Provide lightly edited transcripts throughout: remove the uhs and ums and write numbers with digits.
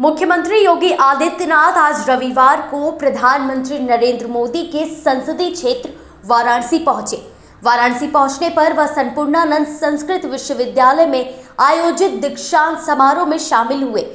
मुख्यमंत्री योगी आदित्यनाथ आज रविवार को प्रधानमंत्री नरेंद्र मोदी के संसदीय क्षेत्र वाराणसी पहुंचे। वाराणसी पहुंचने पर वह संपूर्णानंद संस्कृत विश्वविद्यालय में आयोजित दीक्षांत समारोह में शामिल हुए।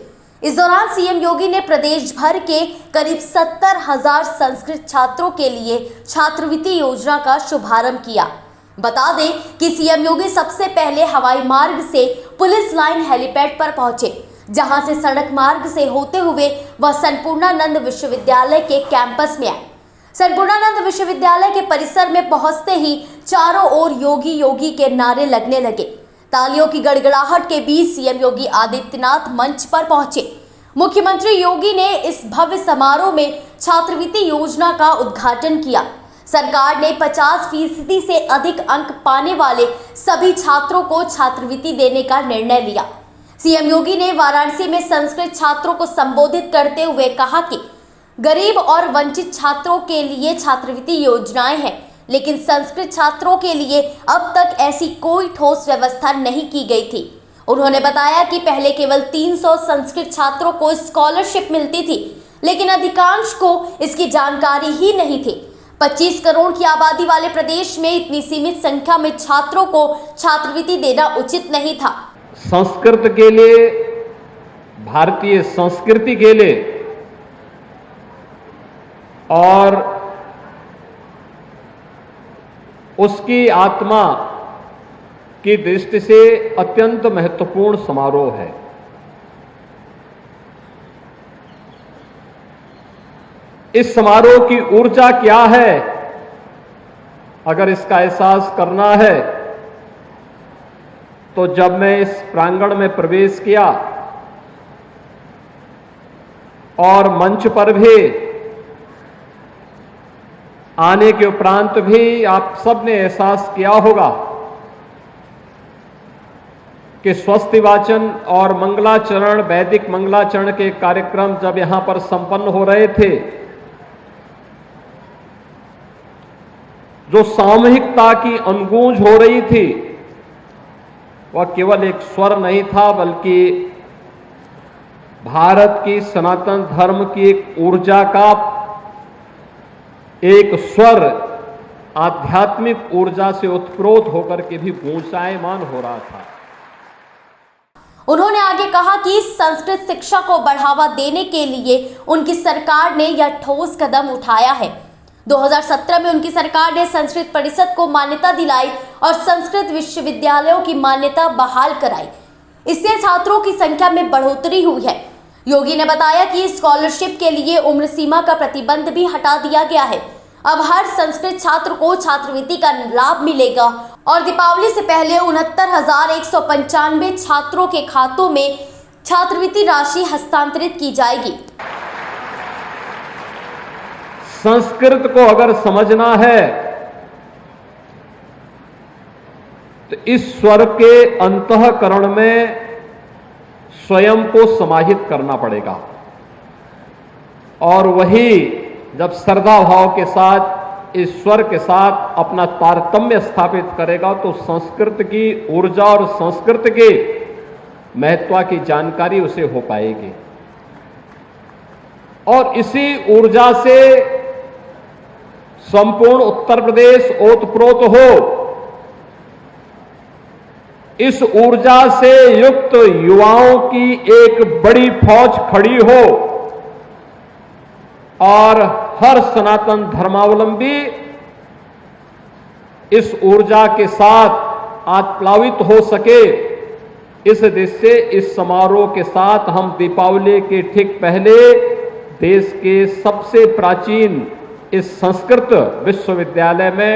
इस दौरान सीएम योगी ने प्रदेश भर के करीब 70,000 संस्कृत छात्रों के लिए छात्रवृत्ति योजना का शुभारंभ किया। बता दें कि सीएम योगी सबसे पहले हवाई मार्ग से पुलिस लाइन हेलीपैड पर पहुंचे, जहां से सड़क मार्ग से होते हुए वह संपूर्णानंद विश्वविद्यालय के कैंपस में आए। संपूर्णानंद विश्वविद्यालय के परिसर में पहुंचते ही चारों ओर योगी योगी के नारे लगने लगे। तालियों की गड़गड़ाहट के बीच सीएम योगी आदित्यनाथ मंच पर पहुंचे। मुख्यमंत्री योगी ने इस भव्य समारोह में छात्रवृत्ति योजना का उद्घाटन किया। सरकार ने 50% से अधिक अंक पाने वाले सभी छात्रों को छात्रवृत्ति देने का निर्णय लिया। सीएम योगी ने वाराणसी में संस्कृत छात्रों को संबोधित करते हुए कहा कि गरीब और वंचित छात्रों के लिए छात्रवृत्ति योजनाएं हैं, लेकिन संस्कृत छात्रों के लिए अब तक ऐसी कोई ठोस व्यवस्था नहीं की गई थी। उन्होंने बताया कि पहले केवल 300 संस्कृत छात्रों को स्कॉलरशिप मिलती थी, लेकिन अधिकांश को इसकी जानकारी ही नहीं थी। 25 करोड़ की आबादी वाले प्रदेश में इतनी सीमित संख्या में छात्रों को छात्रवृत्ति देना उचित नहीं था। संस्कृत के लिए, भारतीय संस्कृति के लिए और उसकी आत्मा की दृष्टि से अत्यंत महत्वपूर्ण समारोह है। इस समारोह की ऊर्जा क्या है, अगर इसका एहसास करना है तो जब मैं इस प्रांगण में प्रवेश किया और मंच पर भी आने के उपरांत भी आप सबने एहसास किया होगा कि स्वस्ति वाचन और मंगलाचरण, वैदिक मंगलाचरण के कार्यक्रम जब यहां पर संपन्न हो रहे थे, जो सामूहिकता की अनुगूंज हो रही थी, वह केवल एक स्वर नहीं था, बल्कि भारत की सनातन धर्म की एक ऊर्जा का एक स्वर आध्यात्मिक ऊर्जा से उत्प्रोत होकर के भी गूंजायमान हो रहा था। उन्होंने आगे कहा कि संस्कृत शिक्षा को बढ़ावा देने के लिए उनकी सरकार ने यह ठोस कदम उठाया है। 2017 में उनकी सरकार ने संस्कृत परिषद को मान्यता दिलाई और संस्कृत विश्वविद्यालयों की मान्यता बहाल कराई। इससे छात्रों की संख्या में बढ़ोतरी हुई है। योगी ने बताया कि स्कॉलरशिप के लिए उम्र सीमा का प्रतिबंध भी हटा दिया गया है। अब हर संस्कृत छात्र को छात्रवृत्ति का लाभ मिलेगा और दीपावली से पहले 69,195 छात्रों के खातों में छात्रवृत्ति राशि हस्तांतरित की जाएगी। संस्कृत को अगर समझना है तो इस स्वर के अंतःकरण में स्वयं को समाहित करना पड़ेगा, और वही जब श्रद्धा भाव के साथ इस स्वर के साथ अपना तारतम्य स्थापित करेगा तो संस्कृत की ऊर्जा और संस्कृत के महत्व की जानकारी उसे हो पाएगी। और इसी ऊर्जा से संपूर्ण उत्तर प्रदेश ओतप्रोत हो, इस ऊर्जा से युक्त युवाओं की एक बड़ी फौज खड़ी हो और हर सनातन धर्मावलंबी इस ऊर्जा के साथ आप्लावित हो सके। इस दृष्टि से इस समारोह के साथ हम दीपावली के ठीक पहले देश के सबसे प्राचीन इस संस्कृत विश्वविद्यालय में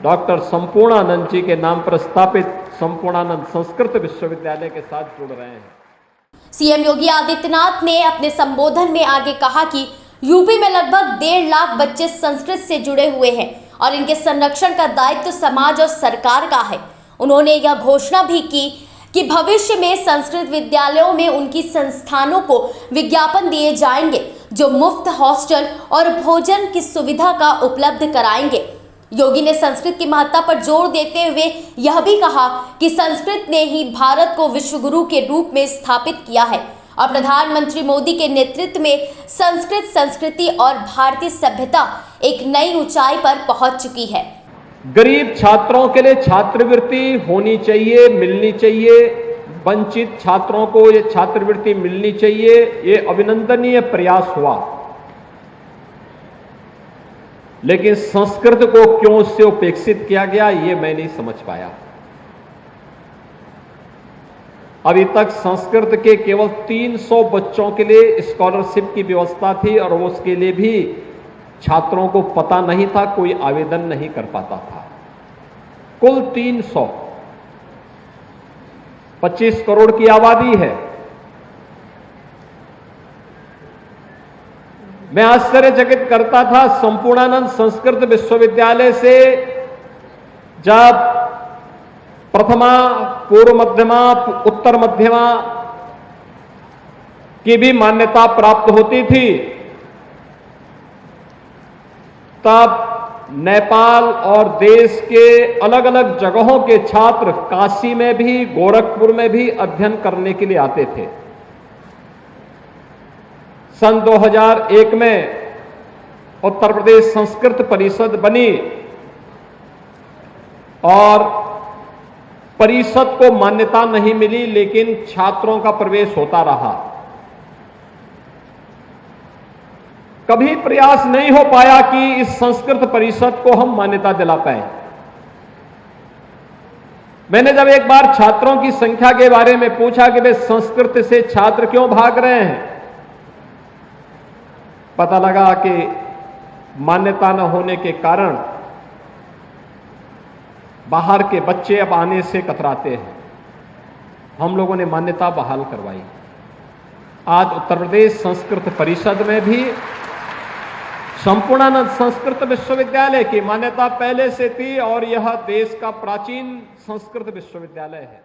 डॉक्टर संपूर्णानंद जी के नाम पर स्थापित संपूर्णानंद संस्कृत विश्वविद्यालय के साथ जुड़ रहे हैं। सीएम योगी आदित्यनाथ ने अपने संबोधन में आगे कहा कि यूपी में लगभग 1.5 लाख बच्चे संस्कृत से जुड़े हुए हैं और इनके संरक्षण का दायित्व समाज और सरकार का है। उन्होंने यह घोषणा भी की कि भविष्य में संस्कृत विद्यालयों में उनकी संस्थानों को विज्ञापन दिए जाएंगे जो मुफ्त हॉस्टल और भोजन की सुविधा का उपलब्ध कराएंगे। योगी ने संस्कृत की महत्ता पर जोर देते हुए यह भी कहा कि संस्कृत ने ही भारत को विश्व गुरु के रूप में स्थापित किया है और प्रधानमंत्री मोदी के नेतृत्व में संस्कृत संस्कृति और भारतीय सभ्यता एक नई ऊंचाई पर पहुंच चुकी है। गरीब छात्रों के लिए छात्रवृत्ति होनी चाहिए, मिलनी चाहिए। वंचित छात्रों को ये छात्रवृत्ति मिलनी चाहिए। ये अभिनंदनीय प्रयास हुआ, लेकिन संस्कृत को क्यों उससे उपेक्षित किया गया, ये मैं नहीं समझ पाया। अभी तक संस्कृत के केवल 300 बच्चों के लिए स्कॉलरशिप की व्यवस्था थी और उसके लिए भी छात्रों को पता नहीं था, कोई आवेदन नहीं कर पाता था। कुल 300, 25 करोड़ की आबादी है। मैं आश्चर्यचकित करता था, संपूर्णानंद संस्कृत विश्वविद्यालय से जब प्रथमा, पूर्व मध्यमा, उत्तर मध्यमा की भी मान्यता प्राप्त होती थी, तब नेपाल और देश के अलग अलग जगहों के छात्र काशी में भी, गोरखपुर में भी अध्ययन करने के लिए आते थे। सन 2001 में उत्तर प्रदेश संस्कृत परिषद बनी और परिषद को मान्यता नहीं मिली, लेकिन छात्रों का प्रवेश होता रहा। कभी प्रयास नहीं हो पाया कि इस संस्कृत परिषद को हम मान्यता दिला पाए। मैंने जब एक बार छात्रों की संख्या के बारे में पूछा कि वे संस्कृत से छात्र क्यों भाग रहे हैं, पता लगा कि मान्यता न होने के कारण बाहर के बच्चे अब आने से कतराते हैं। हम लोगों ने मान्यता बहाल करवाई। आज उत्तर प्रदेश संस्कृत परिषद में भी संपूर्णानंद संस्कृत विश्वविद्यालय की मान्यता पहले से थी और यह देश का प्राचीन संस्कृत विश्वविद्यालय है।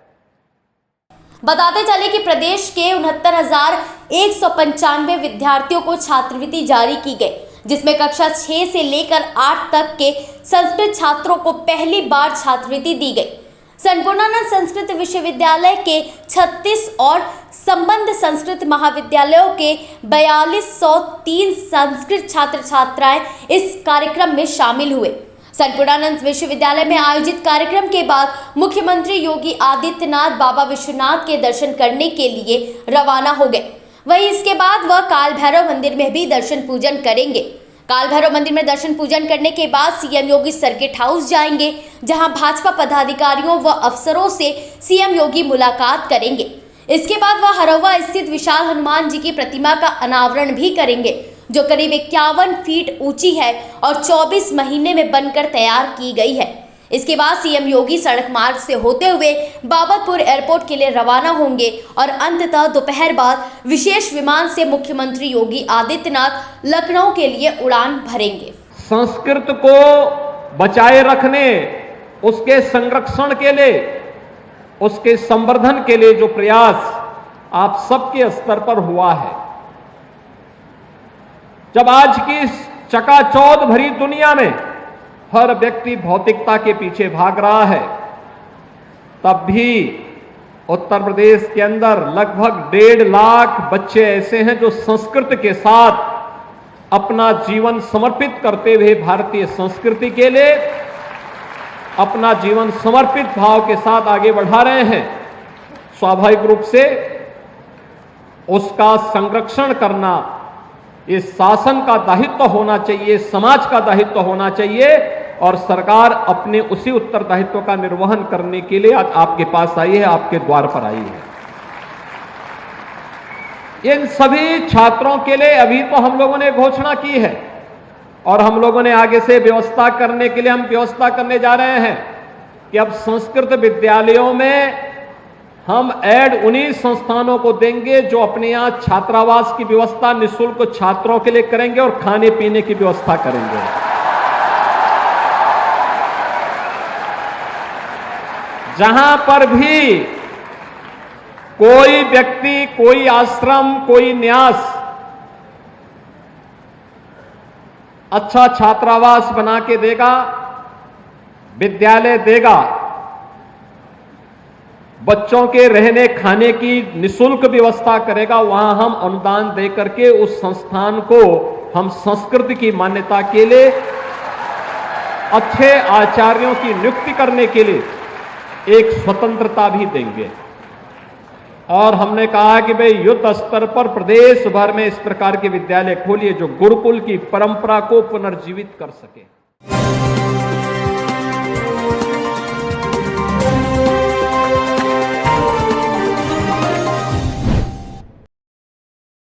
बताते चले कि प्रदेश के 69,195 विद्यार्थियों को छात्रवृत्ति जारी की गई, जिसमें कक्षा 6 से लेकर 8 तक के संस्कृत छात्रों को पहली बार छात्रवृत्ति दी गई। संपूर्णानंद संस्कृत विश्वविद्यालय के 36 और संबद्ध संस्कृत महाविद्यालयों के 4203 संस्कृत छात्र छात्राएं इस कार्यक्रम में शामिल हुए। संपूर्णानंद विश्वविद्यालय में आयोजित कार्यक्रम के बाद मुख्यमंत्री योगी आदित्यनाथ बाबा विश्वनाथ के दर्शन करने के लिए रवाना हो गए। वहीं इसके बाद वह काल भैरव मंदिर में भी दर्शन पूजन करेंगे। काल भैरव मंदिर में दर्शन पूजन करने के बाद सीएम योगी सर्किट हाउस जाएंगे, जहां भाजपा पदाधिकारियों व अफसरों से सीएम योगी मुलाकात करेंगे। इसके बाद वह हरौवा स्थित विशाल हनुमान जी की प्रतिमा का अनावरण भी करेंगे, जो करीब 51 फीट ऊंची है और 24 महीने में बनकर तैयार की गई है। इसके बाद सीएम योगी सड़क मार्ग से होते हुए बाबतपुर एयरपोर्ट के लिए रवाना होंगे और अंततः दोपहर बाद विशेष विमान से मुख्यमंत्री योगी आदित्यनाथ लखनऊ के लिए उड़ान भरेंगे। संस्कृत को बचाए रखने, उसके संरक्षण के लिए, उसके संवर्धन के लिए जो प्रयास आप सबके स्तर पर हुआ है, जब आज की चकाचौंध भरी दुनिया में हर व्यक्ति भौतिकता के पीछे भाग रहा है, तब भी उत्तर प्रदेश के अंदर लगभग 1.5 लाख बच्चे ऐसे हैं जो संस्कृत के साथ अपना जीवन समर्पित करते हुए भारतीय संस्कृति के लिए अपना जीवन समर्पित भाव के साथ आगे बढ़ा रहे हैं। स्वाभाविक रूप से उसका संरक्षण करना इस शासन का दायित्व होना चाहिए, समाज का दायित्व होना चाहिए और सरकार अपने उसी उत्तरदायित्व का निर्वहन करने के लिए आज आपके पास आई है, आपके द्वार पर आई है। इन सभी छात्रों के लिए अभी तो हम लोगों ने घोषणा की है और हम लोगों ने आगे से व्यवस्था करने के लिए हम व्यवस्था करने जा रहे हैं कि अब संस्कृत विद्यालयों में हम ऐड उन्हीं संस्थानों को देंगे जो अपने यहां छात्रावास की व्यवस्था निःशुल्क छात्रों के लिए करेंगे और खाने पीने की व्यवस्था करेंगे। जहां पर भी कोई व्यक्ति, कोई आश्रम, कोई न्यास अच्छा छात्रावास बना के देगा, विद्यालय देगा, बच्चों के रहने खाने की निःशुल्क व्यवस्था करेगा, वहां हम अनुदान दे करके उस संस्थान को हम संस्कृत की मान्यता के लिए अच्छे आचार्यों की नियुक्ति करने के लिए एक स्वतंत्रता भी देंगे। और हमने कहा कि भाई युद्ध स्तर पर प्रदेश भर में इस प्रकार के विद्यालय खोलिए जो गुरुकुल की परंपरा को पुनर्जीवित कर सके।